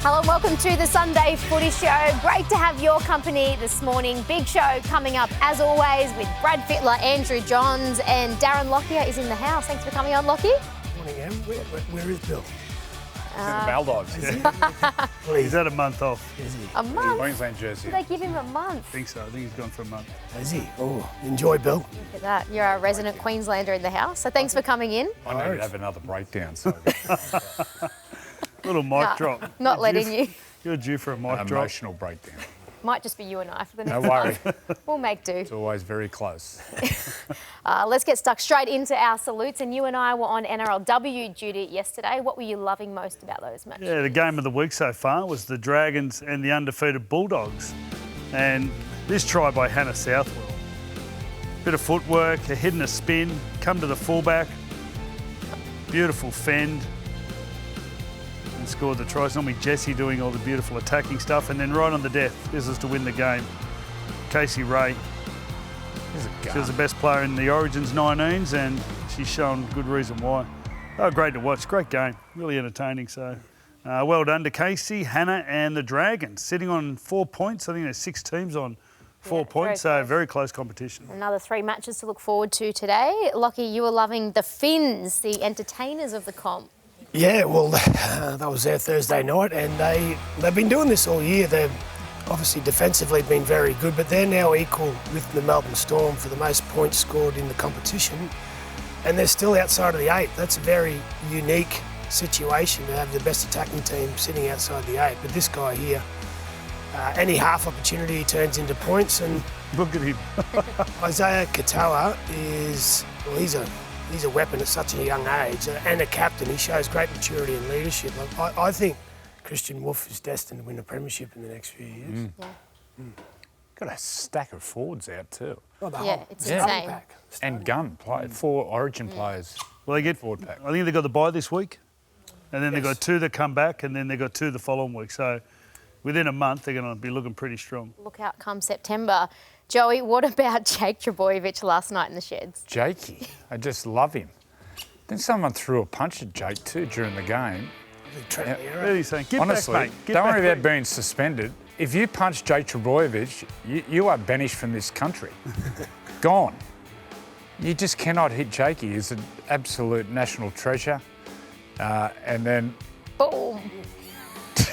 Hello and welcome to the Sunday Footy Show. Great to have your company this morning. Big show coming up as always with Brad Fittler, Andrew Johns and Darren Lockyer is in the house. Thanks for coming on, Lockie. Morning, Em. Where is Bill? He's in the Bulldogs. He's had a month off. Is he? A month? Queensland jersey. Did they give him a month? I think so. I think he's gone for a month. Is he? Oh, enjoy, Bill. Look at that. You're a resident Queenslander in the house, so thanks for coming in. I know you'd have another breakdown. So Little mic drop. Not You're letting due- you. You're due for a mic an drop. emotional breakdown. Might just be you and I for the No next worry. month. We'll make do. It's always very close. Let's get stuck straight into our salutes. And you and I were on NRLW duty yesterday. What were you loving most about those matches? Yeah, the game of the week so far was the Dragons and the undefeated Bulldogs. And this try by Hannah Southwell. Bit of footwork, a hit and a spin, come to the fullback. Beautiful fend. And scored the try. It's normally Jessie doing all the beautiful attacking stuff. And then right on the death, this was to win the game. Casey Ray. He's a She was the gun. best player in the Origins 19s and she's shown good reason why. They were great to watch, great game, really entertaining. So well done to Casey, Hannah and the Dragons, sitting on 4 points. I think there's 6 teams on 4 points, so very close competition. Another 3 matches to look forward to today. Lockie, you were loving the Finns, the entertainers of the comp. Yeah, well, that was their Thursday night, and they've been doing this all year. They've obviously defensively been very good, but they're now equal with the Melbourne Storm for the most points scored in the competition, and they're still outside of the 8. That's a very unique situation to have the best attacking team sitting outside the 8. But this guy here, any half opportunity he turns into points, and Look at him. Isaiah Katoa is, well, he's a weapon at such a young age, and a captain. He shows great maturity and leadership. I think Christian Wolf is destined to win a premiership in the next few years. Got a stack of forwards out too. Oh, the Yeah, whole it's starting insane. pack. And gun play. 4 Origin players. Well, they get, Forward pack. I think they got the bye this week, and then they've Yes. got 2 that come back, and then they've got 2 the following week. So within a month, they're going to be looking pretty strong. Look out come September. Joey, what about Jake Trbojevic last night in the sheds? Jakey. I just love him. Then someone threw a punch at Jake too during the game. Really saying, get Honestly, back, mate. Get don't back, worry about mate. being suspended. If you punch Jake Trbojevic, you are banished from this country. Gone. You just cannot hit Jakey. He's an absolute national treasure. And then, Boom.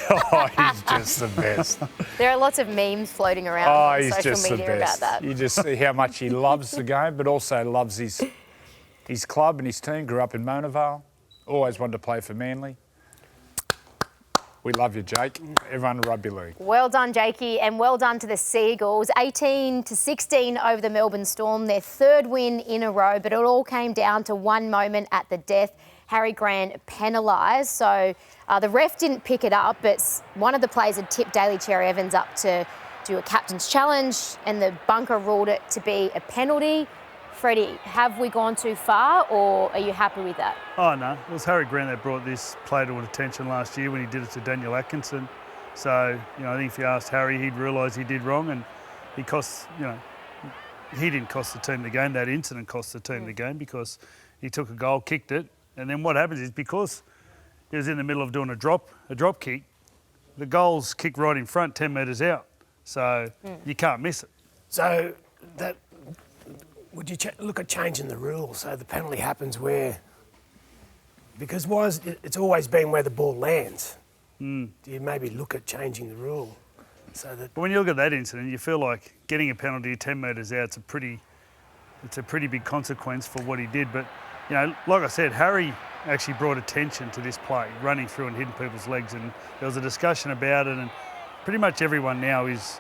oh, he's just the best. There are lots of memes floating around Oh, on he's social just the media about best. that. You just see how much he loves the game, but also loves his club and his team. Grew up in Mona Vale. Always wanted to play for Manly. We love you, Jake. Everyone in rugby league. Well done, Jakey, and well done to the Seagulls. 18-16 over the Melbourne Storm, their 3rd win in a row, but it all came down to one moment at the death. Harry Grant penalised, so the ref didn't pick it up, but one of the players had tipped Daly Cherry Evans up to do a captain's challenge, and the bunker ruled it to be a penalty. Freddy, have we gone too far, or are you happy with that? Oh, no. It was Harry Grant that brought this player to attention last year when he did it to Daniel Atkinson. So, I think if you asked Harry, he'd realise he did wrong, and he he didn't cost the team the game. That incident cost the team the game because he took a goal, kicked it, and then what happens is because he was in the middle of doing a drop kick, the goal's kicked right in front, 10 metres out. So you can't miss it. So would you look at changing the rules so the penalty happens where, because it's always been where the ball lands. Do you maybe look at changing the rule so that? But when you look at that incident, you feel like getting a penalty 10 metres out, it's a pretty big consequence for what he did. But, like I said, Harry actually brought attention to this play, running through and hitting people's legs, and there was a discussion about it, and pretty much everyone now is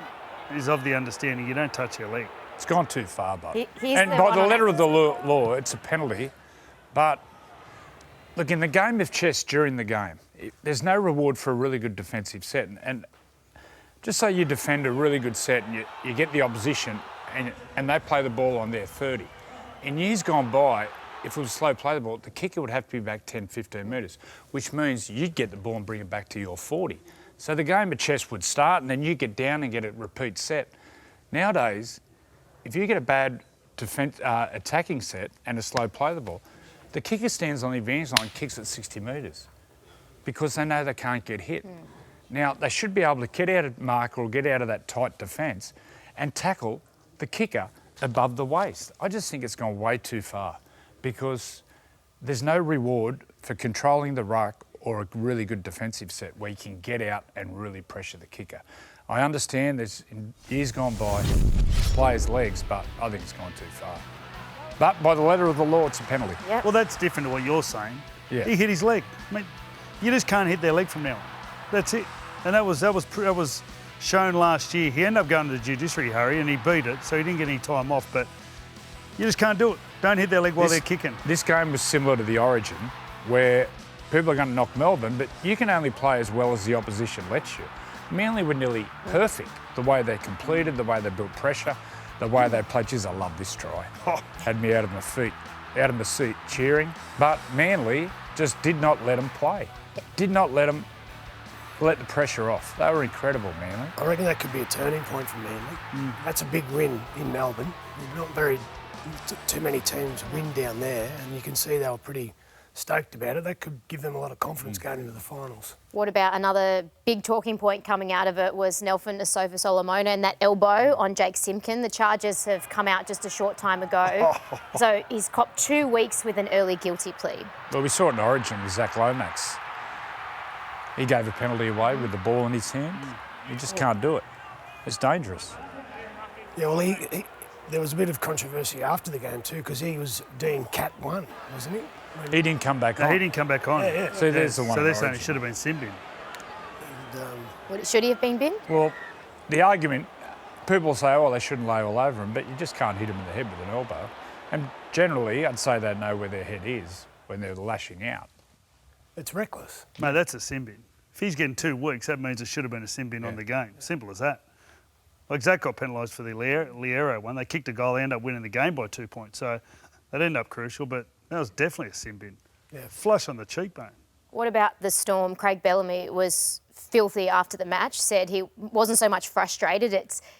of the understanding you don't touch your leg. It's gone too far, but. He's And the by one the on letter it. of the law, it's a penalty. But look, in the game of chess during the game, there's no reward for a really good defensive set. And just say you defend a really good set and you get the opposition and they play the ball on their 30. In years gone by, if it was slow play the ball, the kicker would have to be back 10, 15 metres, which means you'd get the ball and bring it back to your 40. So the game of chess would start and then you get down and get a repeat set. Nowadays, if you get a bad attacking set and a slow play the ball, the kicker stands on the advantage line and kicks at 60 metres because they know they can't get hit. Now, they should be able to get out of mark or get out of that tight defence and tackle the kicker above the waist. I just think it's gone way too far because there's no reward for controlling the ruck or a really good defensive set where you can get out and really pressure the kicker. I understand there's, in years gone by, players' legs, but I think it's gone too far. But by the letter of the law, it's a penalty. Yep. Well, that's different to what you're saying. Yeah. He hit his leg. I mean, you just can't hit their leg from now on. That's it. And that was shown last year. He ended up going to the judiciary, Harry, and he beat it, so he didn't get any time off. But you just can't do it. Don't hit their leg while they're kicking. This game was similar to the Origin, where people are going to knock Melbourne, but you can only play as well as the opposition lets you. Manly were nearly perfect. The way they completed, the way they built pressure, the way they played. Geez, I love this try. Had me out of my seat cheering. But Manly just did not let them play. Did not let them let the pressure off. They were incredible, Manly. I reckon that could be a turning point for Manly. That's a big win in Melbourne. Not too many teams win down there, and you can see they were pretty stoked about it. That could give them a lot of confidence going into the finals. What about another big talking point coming out of it was Nelson Asofa Solomona and that elbow on Jake Simpkin. The charges have come out just a short time ago. So he's copped 2 weeks with an early guilty plea. Well, we saw it in Origin with Zach Lomax. He gave a penalty away with the ball in his hand. You just can't do it. It's dangerous. Yeah, well, there was a bit of controversy after the game too because he was deemed Cat 1, wasn't he? He didn't come back on. No, he didn't come back on. Yeah. So there's the one. So in they're saying Origin. it should have been sin bin. Should he have been binned? Well, the argument, people say, oh, they shouldn't lay all over him, but you just can't hit him in the head with an elbow. And generally, I'd say they know where their head is when they're lashing out. It's reckless. Mate, that's a sin bin. If he's getting 2 weeks, that means it should have been a sin bin on the game. Simple as that. Like Zach got penalised for the Liero one. They kicked a goal, they ended up winning the game by 2 points. So that ended up crucial, but that was definitely a sin bin. Yeah. Flush on the cheekbone. What about the Storm? Craig Bellamy was filthy after the match, said he wasn't so much frustrated,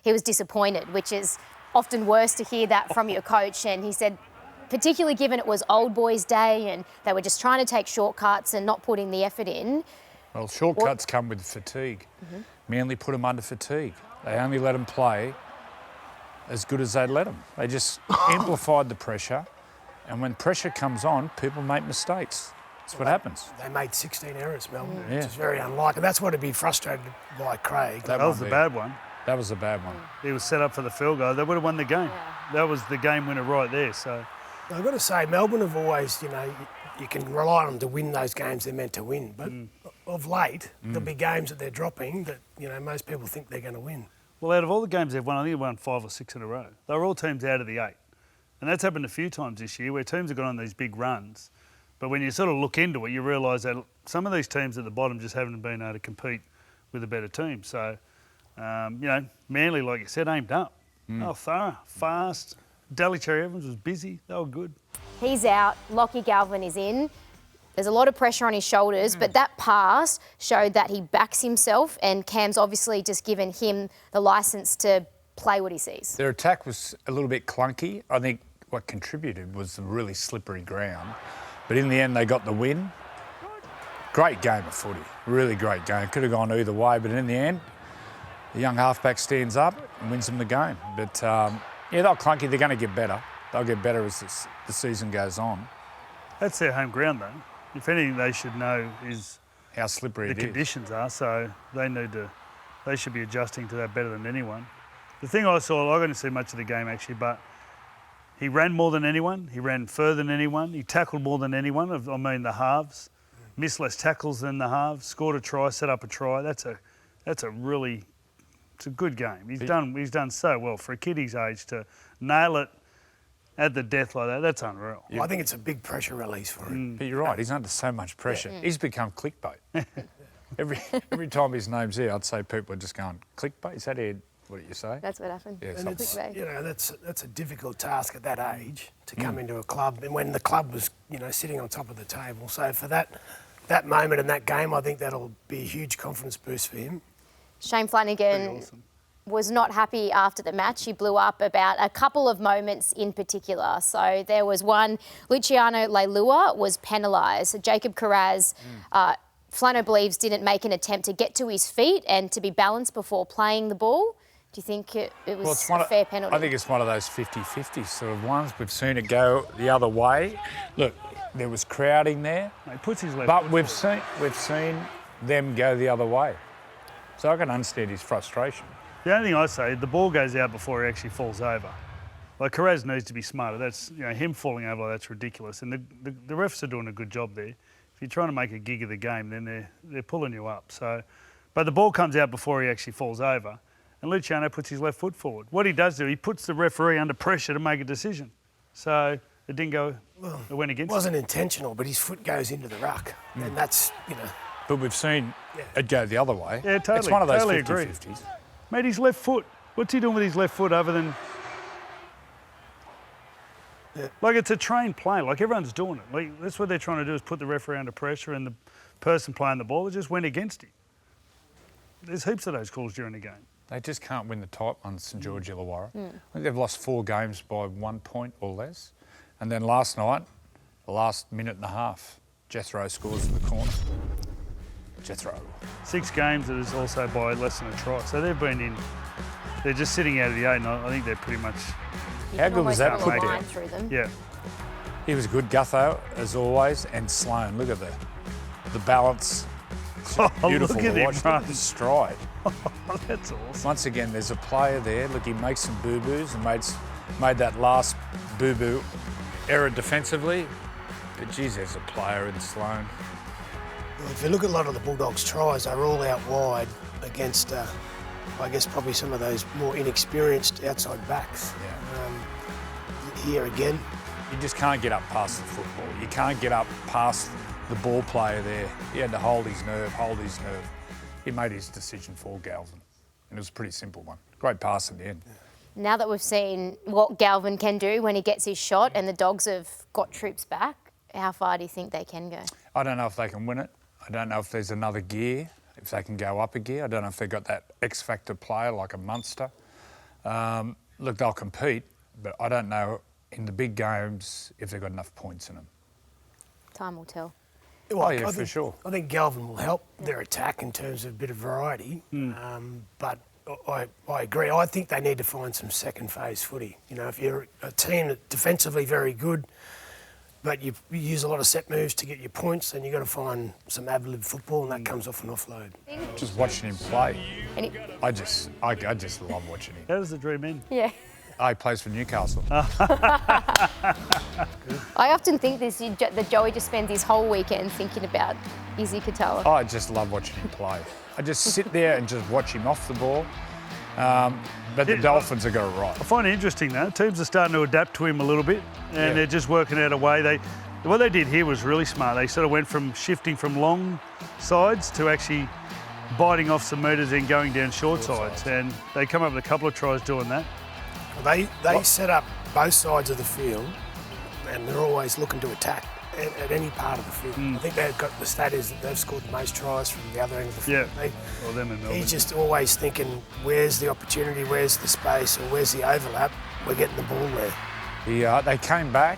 he was disappointed, which is often worse to hear that from your coach. And he said, particularly given it was Old Boys Day and they were just trying to take shortcuts and not putting the effort in. Well, shortcuts come with fatigue. Manly put them under fatigue. They only let them play as good as they let them. They just amplified the pressure. And when pressure comes on, people make mistakes. That's what happens. They made 16 errors, Melbourne, Yeah. which is very unlikely. That's what he'd be frustrated by Craig. That was the bad one. That was a bad one. He was set up for the field goal. They would have won the game. That was the game winner right there. So I've got to say, Melbourne have always, you can rely on them to win those games they're meant to win. But of late, there'll be games that they're dropping that, most people think they're going to win. well, out of all the games they've won, I think they've won 5 or 6 in a row. They were all teams out of the 8. And that's happened a few times this year where teams have gone on these big runs. But when you sort of look into it, you realise that some of these teams at the bottom just haven't been able to compete with a better team. So, Manly, like you said, aimed up. They were thorough, fast. Daly Cherry Evans was busy. They were good. He's out. Lockie Galvin is in. There's a lot of pressure on his shoulders, but that pass showed that he backs himself, and Cam's obviously just given him the licence to play what he sees. Their attack was a little bit clunky. I think what contributed was the really slippery ground. But in the end, they got the win. Great game of footy. Really great game. Could have gone either way, but in the end, the young halfback stands up and wins them the game. But, they're clunky. They're going to get better. They'll get better as the season goes on. That's their home ground, though. If anything they should know is How slippery the it is. conditions are, so they should be adjusting to that better than anyone. The thing I saw, I didn't see much of the game actually, but he ran more than anyone. He ran further than anyone. He tackled more than anyone. I mean, the halves. Missed less tackles than the halves. Scored a try, set up a try. It's a good game. He's done so well for a kid his age to nail it at the death like that. That's unreal. Well, I think it's a big pressure release for him. But you're right, he's under so much pressure. He's become clickbait. Every time his name's there, I'd say people are just going, clickbait? Is that it? What did you say? That's what happened. Yeah, And it's, Clickbait. that's a difficult task at that age to come into a club, and when the club was, sitting on top of the table. So for that moment in that game, I think that'll be a huge confidence boost for him. Shane Flanagan Pretty awesome. was not happy after the match. He blew up about a couple of moments in particular. So there was one, Luciano Leilua was penalised. Jacob Carraz Flano believes didn't make an attempt to get to his feet and to be balanced before playing the ball. Do you think it was a fair penalty? I think it's one of those 50-50 sort of ones. We've seen it go the other way. Look, there was crowding there, He puts his left but foot we've forward. seen them go the other way. So I can understand his frustration. The only thing I say, the ball goes out before he actually falls over. Like, Carraz needs to be smarter. That's, him falling over like that's ridiculous. And the refs are doing a good job there. If you're trying to make a gig of the game, then they're pulling you up. So, but the ball comes out before he actually falls over, and Luciano puts his left foot forward. What he does do, he puts the referee under pressure to make a decision. So it didn't go. It went against. It wasn't intentional, but his foot goes into the ruck, and that's But we've seen it go the other way. Yeah, totally. It's one of those Totally 50-50s. Mate, his left foot. What's he doing with his left foot other than? Like, it's a trained play. Like, everyone's doing it. Like, that's what they're trying to do, is put the referee under pressure, and the person playing the ball, it just went against him. There's heaps of those calls during the game. They just can't win the tight on St George Illawarra. I think they've lost 4 games by 1 point or less. And then last night, the last minute and a half, Jethro scores in the corner. Jethro. 6 games, it is also by less than a try. So they've been in. They're just sitting out of the 8, and I think they're pretty much. You How can good was almost that put a put line down? through them. Yeah. He was good, Gutho, as always, and Sloan. Look at the balance. It's beautiful look at to him watch. Look run. at the stride. That's awesome. Once again, there's a player there. Look, he makes some boo-boos and made that last boo-boo error defensively. But geez, there's a player in Sloan. Well, if you look at a lot of the Bulldogs' tries, they're all out wide against, I guess, probably some of those more inexperienced outside backs. Yeah. Here again, You just can't get up past the football. You can't get up past the ball player there. He had to hold his nerve. He made his decision for Galvin. And it was a pretty simple one. Great pass in the end. Now that we've seen what Galvin can do when he gets his shot and the Dogs have got troops back, how far do you think they can go? I don't know if they can win it. I don't know if there's another gear, if they can go up a gear. I don't know if they've got that X-factor player like a Munster. Look, they'll compete, but I don't know in the big games if they've got enough points in them. Time will tell. Oh, yeah, for sure. I think Galvin will help their attack in terms of a bit of variety. But I agree. I think they need to find some second phase footy. If you're a team that's defensively very good, but you use a lot of set moves to get your points, then you've got to find some ad-lib football, and that comes off an offload. Just watching him play, And I just love watching him. How does the dream end? yeah. Oh, he plays for Newcastle. I often think that Joey just spends his whole weekend thinking about Izzy Katoa. I just love watching him play. I just sit there and just watch him off the ball. But the Dolphins have got it right. I find it interesting, though. Teams are starting to adapt to him a little bit, and they're just working out a way. What they did here was really smart. They sort of went from shifting from long sides to actually biting off some metres and going down short sides. And they come up with a couple of tries doing that. They set up both sides of the field, and they're always looking to attack at any part of the field. I think they've got the stat is that they've scored the most tries from the other end of the field. Yeah. Well, them in Melbourne. He's just always thinking, where's the opportunity, where's the space, or where's the overlap? We're getting the ball there. They came back,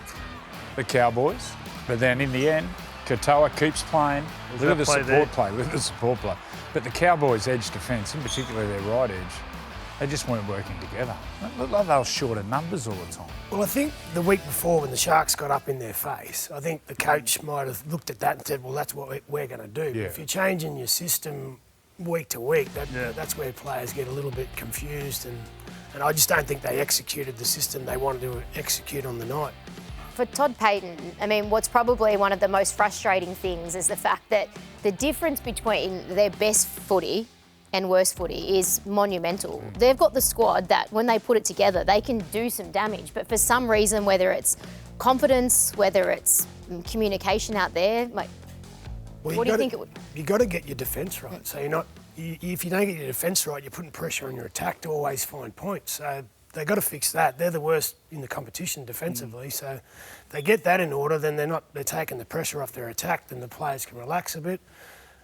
the Cowboys, but then in the end, Katoa keeps playing. Look at the support play. Look at the support play. But the Cowboys' edge defence, in particular their right edge, they just weren't working together. It looked like they were short of numbers all the time. Well, I think the week before when the Sharks got up in their face, I think the coach might have looked at that and said, well, that's what we're going to do. Yeah. If you're changing your system week to week, that's where players get a little bit confused. And I just don't think they executed the system they wanted to execute on the night. For Todd Payten, I mean, what's probably one of the most frustrating things is the fact that the difference between their best footy and worst footy is monumental. They've got the squad that when they put it together, they can do some damage. But for some reason, whether it's confidence, whether it's communication out there, what do you think it would? You've got to get your defence right. So if you don't get your defence right, you're putting pressure on your attack to always find points. So they've got to fix that. They're the worst in the competition defensively. So they get that in order, then they're taking the pressure off their attack, then the players can relax a bit,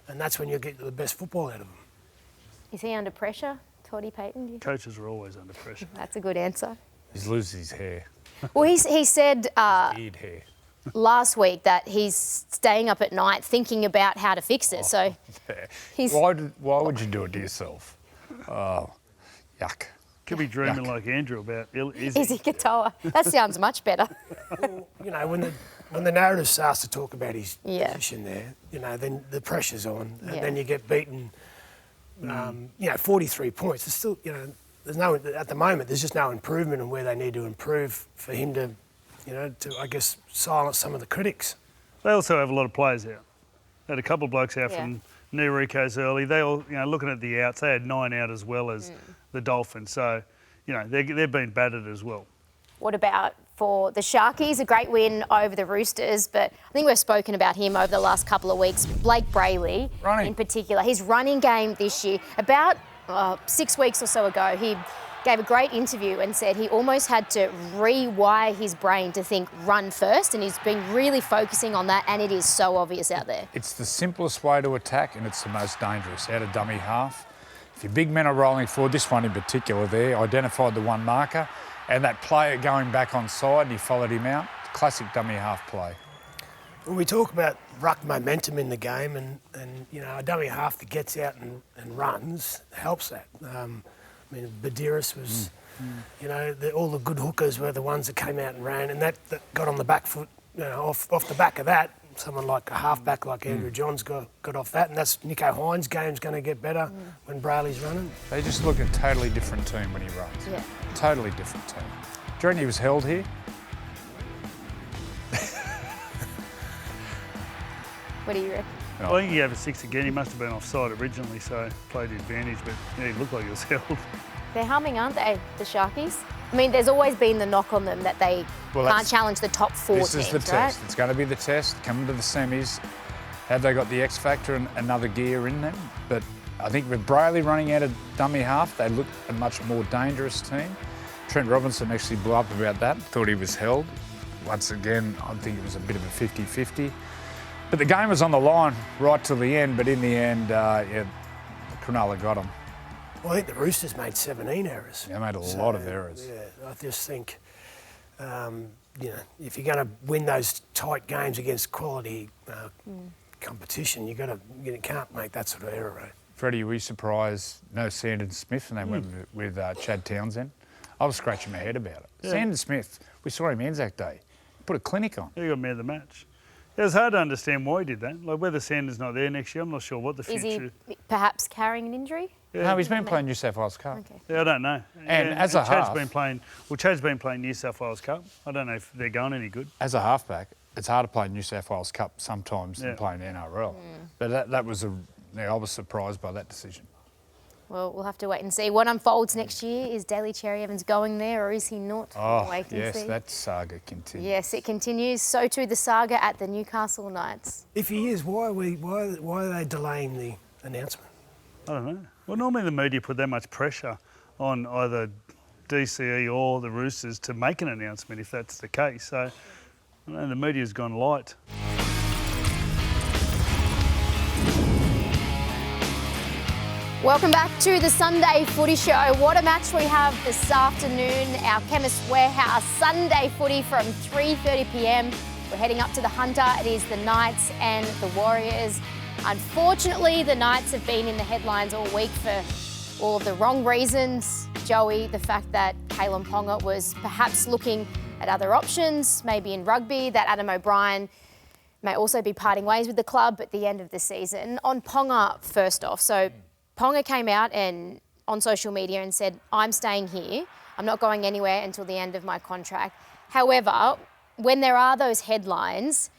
and that's when you'll get the best football out of them. Is he under pressure, Toddy Payten? Coaches are always under pressure. That's a good answer. He's losing his hair, Well, he said beard hair. last week that he's staying up at night thinking about how to fix it. So he's... Why would you do it to yourself? Oh, yuck. Could be dreaming like Andrew about Izzy Katoa. That sounds much better. Well, you know, when the narrative starts to talk about his Yeah. position there, you know, then the pressure's on, and Yeah. then you get beaten. You know, 43 points. There's still, you know, there's no at the moment. There's just no improvement in where they need to improve for him to, you know, to I guess silence some of the critics. They also have a lot of players out. They had a couple of blokes out Yeah. from New Ricos early. They all, you know, looking at the outs, they had 9 out as well as the Dolphins. So, you know, they've been battered as well. What about for the Sharkies? A great win over the Roosters, but I think we've spoken about him over the last couple of weeks. Blake Brayley Running. in particular. His running game this year, about 6 weeks or so ago, he gave a great interview and said he almost had to rewire his brain to think run first, and he's been really focusing on that, and it is so obvious out there. It's the simplest way to attack, and it's the most dangerous, out of dummy half. If your big men are rolling forward, this one in particular there, identified the one marker, and that player going back on side, and he followed him out. Classic dummy half play. When we talk about ruck momentum in the game, and you know, a dummy half that gets out and runs helps that. I mean, Badiris was, you know, all the good hookers were the ones that came out and ran, and that got on the back foot, you know, off the back of that. Someone like a halfback like Andrew Johns got off that, and that's Nico Hines' game's going to get better when Brayley's running. They just look a totally different team when he runs. Yeah. Totally different team. Do you reckon he was held here? What do you reckon? I think he had a 6 again. He must have been offside originally, so played the advantage, but yeah, he looked like he was held. They're humming, aren't they, the Sharkies? I mean, there's always been the knock on them that they can't challenge the top 4 This teams, is the right? test. It's going to be the test. Coming to the semis, have they got the X factor and another gear in them? But I think with Brayley running out of dummy half, they look a much more dangerous team. Trent Robinson actually blew up about that. Thought he was held. Once again, I think it was a bit of a 50-50. But the game was on the line right till the end. But in the end, yeah, Cronulla got them. Well, I think the Roosters made 17 errors. They made a lot of errors. Yeah, I just think, you know, if you're going to win those tight games against quality competition, you can't make that sort of error rate. Freddie, were you surprised no Sandon Smith and they went with Chad Townsend? I was scratching my head about it. Yeah. Sandon Smith, we saw him Anzac Day. He put a clinic on. He got man of the match. It was hard to understand why he did that. Like, whether Sanders not there next year, I'm not sure what the Is future... he perhaps carrying an injury? No, he's been playing New South Wales Cup. Okay. Yeah, I don't know. And as a Chad's half- been playing... Well, Chad's been playing New South Wales Cup. I don't know if they're going any good. As a halfback, it's hard to play New South Wales Cup sometimes than playing NRL. But that was I was surprised by that decision. Well, we'll have to wait and see. What unfolds next year? Is Daly Cherry Evans going there or is he not? Oh, Wait and yes, see. that saga continues. Yes, it continues. So too the saga at the Newcastle Knights. If he is, why are they delaying the announcement? I don't know. Well, normally the media put that much pressure on either DCE or the Roosters to make an announcement if that's the case. So, I don't know, the media's gone light. Welcome back to the Sunday Footy Show. What a match we have this afternoon. Our Chemist Warehouse Sunday Footy from 3:30 p.m. We're heading up to the Hunter. It is the Knights and the Warriors. Unfortunately, the Knights have been in the headlines all week for all of the wrong reasons. Joey, the fact that Kalen Ponga was perhaps looking at other options, maybe in rugby, that Adam O'Brien may also be parting ways with the club at the end of the season. On Ponga, first off, so Ponga came out and on social media and said, I'm staying here. I'm not going anywhere until the end of my contract. However, when there are those headlines,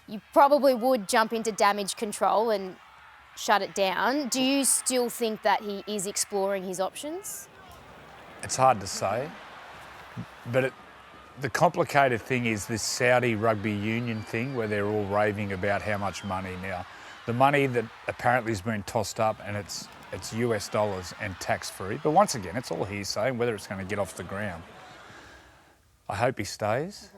you probably would jump into damage control and shut it down. Do you still think that he is exploring his options? It's hard to say, but the complicated thing is this Saudi rugby union thing where they're all raving about how much money now. The money that apparently has been tossed up and it's US dollars and tax-free. But once again, it's all hearsay, whether it's going to get off the ground. I hope he stays,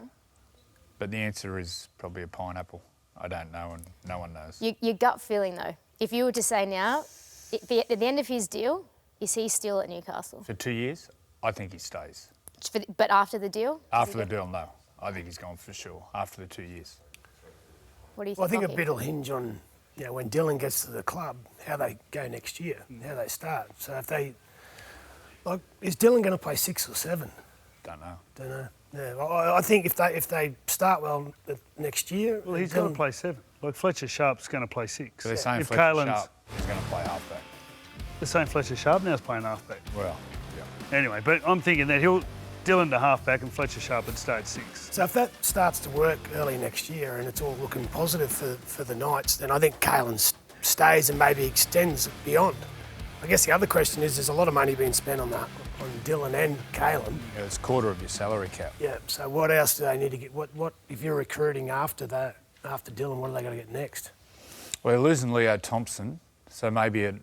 but the answer is probably a pineapple. I don't know and no one knows. Your gut feeling though, if you were to say now, at the end of his deal, is he still at Newcastle? For 2 years, I think he stays. But after the deal? After the deal, no. I think he's gone for sure after the 2 years. What do you think? Well, I think a Lockie? bit will hinge on, when Dylan gets to the club, how they go next year, how they start. So if they, is Dylan going to play 6 or 7? Don't know. Don't know. Yeah, I think if they start well next year, Well, he's going to play 7. Like Fletcher Sharp's going to play 6. So they're saying If Fletcher Caelan's- Sharp is going to play halfback. They're saying Fletcher Sharp now's playing halfback. Well, yeah. Anyway, but I'm thinking that Dylan to halfback and Fletcher Sharp would stay at 6. So if that starts to work early next year and it's all looking positive for the Knights, then I think Caelan stays and maybe extends beyond. I guess the other question is, there's a lot of money being spent on Dylan and Caelan. Yeah, it's a quarter of your salary cap. Yeah. So what else do they need to get? What if you're recruiting after Dylan? What are they going to get next? Well, they're losing Leo Thompson, so maybe a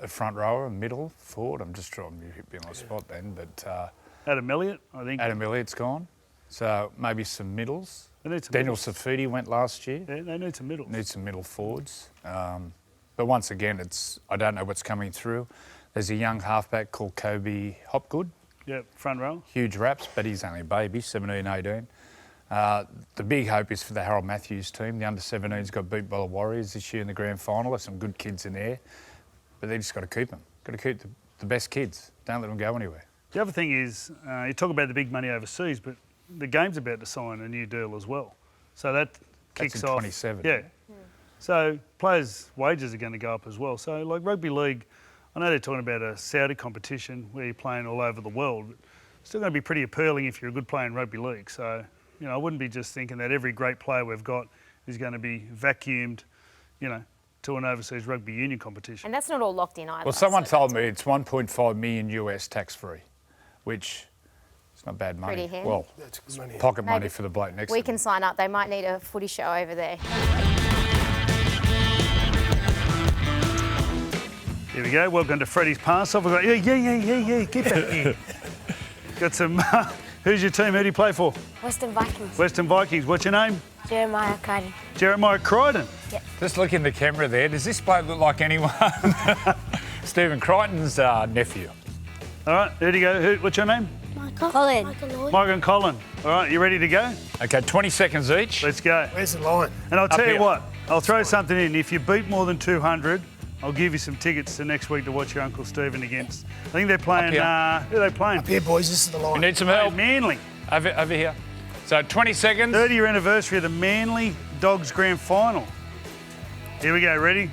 front rower, a middle, forward. I'm just trying to be on the spot then, but Adam Elliott, I think. Adam Elliott's gone, so maybe some middles. They need some Daniel middles. Safidi went last year. Yeah, they need some middles. Need some middle forwards. But once again, I don't know what's coming through. There's a young halfback called Kobe Hopgood. Yeah, front row. Huge raps, but he's only a baby, 17, 18. The big hope is for the Harold Matthews team. The under-17s got beat by the Warriors this year in the grand final. There's some good kids in there, but they just got to keep them. Got to keep the best kids. Don't let them go anywhere. The other thing is, you talk about the big money overseas, but the game's about to sign a new deal as well. So that kicks That's in off. 27. Yeah. So players' wages are going to go up as well. So like rugby league, I know they're talking about a Saudi competition where you're playing all over the world, but it's still going to be pretty appealing if you're a good player in rugby league. So, I wouldn't be just thinking that every great player we've got is going to be vacuumed, to an overseas rugby union competition. And that's not all locked in either. Well, someone so told me it's 1.5 million US tax-free, which is not bad money. Pretty handy. Well, That's good money. pocket money Maybe for the bloke next we to can them. sign up. They might need a footy show over there. Here we go. Welcome to Freddy's Pass Off. We've got, yeah, get back here. Got some, who's your team? Who do you play for? Western Vikings. Western Vikings. What's your name? Jeremiah Crichton. Jeremiah Crichton. Just look in the camera there. Does this bloke look like anyone? Stephen Crichton's nephew. All right, there you go. What's your name? Colin. Mike and Colin. All right, you ready to go? Okay, 20 seconds each. Let's go. Where's the line? And I'll tell you here. what, I'll throw something in. If you beat more than 200, I'll give you some tickets to next week to watch your Uncle Stephen against. I think they're playing, here. who are they playing? Here, boys, this is the We line. need some Hey, help. Manly. Over here. So 20 seconds. 30-year anniversary of the Manly Dogs Grand Final. Here we go, ready?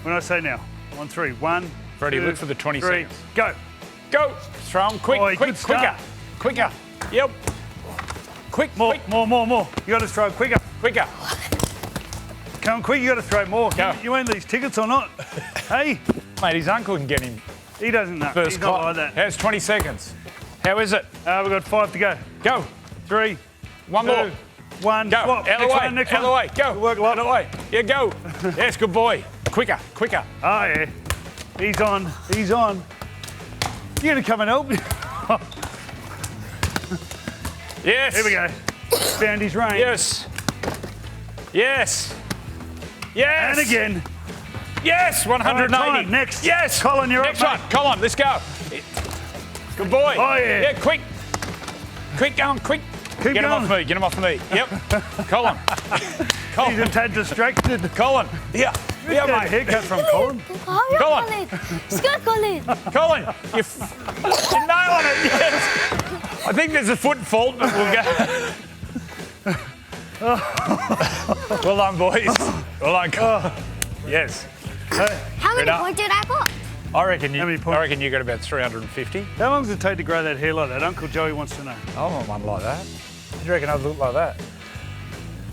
When I say now, on 3. 1, Freddie, 2, look for the 20 3, seconds. go. Go. Throw 'em quick, Oi, quick, good start. quicker. Yep. Quick, More, quick, more. You got to throw quicker. quicker. Come on, quick, you got to throw more. Go. You own these tickets or not? Hey, Mate, his uncle can get him he doesn't know. first He's not class. like that. How's 20 seconds? How is it? We've got 5 to go. Go. 3, One 2, more. 1. Go. Swap. Out of the Next way. one, next Out of the one. way. Go. Good work, Out love. of the way. Yeah, go. Yes, good boy. Quicker. Oh, yeah. He's on. You're going to come and help me? Yes. Here we go. Found his range. Yes. And again. Yes, 180. All right, time. Next. Yes. Colin, you're Next up, one. Colin, let's go. Good boy. Oh, yeah. Yeah, quick. Quick, going, quick. Keep Get him going. off me. Yep. Colin. He's a tad distracted. Colin. Yeah, Got a mate. haircut from Colin. Oh, Colin. Colin. Scott Colin. Colin, you're nailing it. Yes. I think there's a foot fault, but we'll go. Well done, boys. Well done, Colin. Yes. How many Good up. points did I got? I reckon How many points? I reckon you got about 350. How long does it take to grow that hair like that? Uncle Joey wants to know. I want one like that. Do you reckon I'd look like that?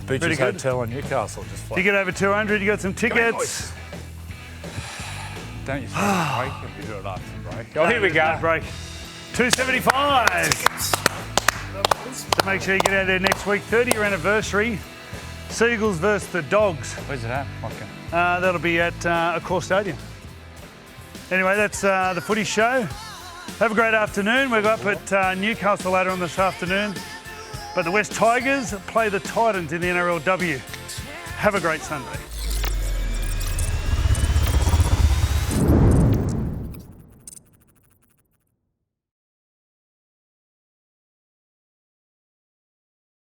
Pretty Beaches good. Hotel in Newcastle, just If you like. get over 200, you got some on, tickets. boys. Don't you say break? You'll be doing after the break. Oh, here we No go. break. 275. So make sure you get out there next week. 30-year anniversary. Seagulls versus the Dogs. Where's it at? Okay. That'll be at Accor Stadium. Anyway, that's the footy show. Have a great afternoon. We're up at Newcastle later on this afternoon. But the West Tigers play the Titans in the NRLW. Have a great Sunday.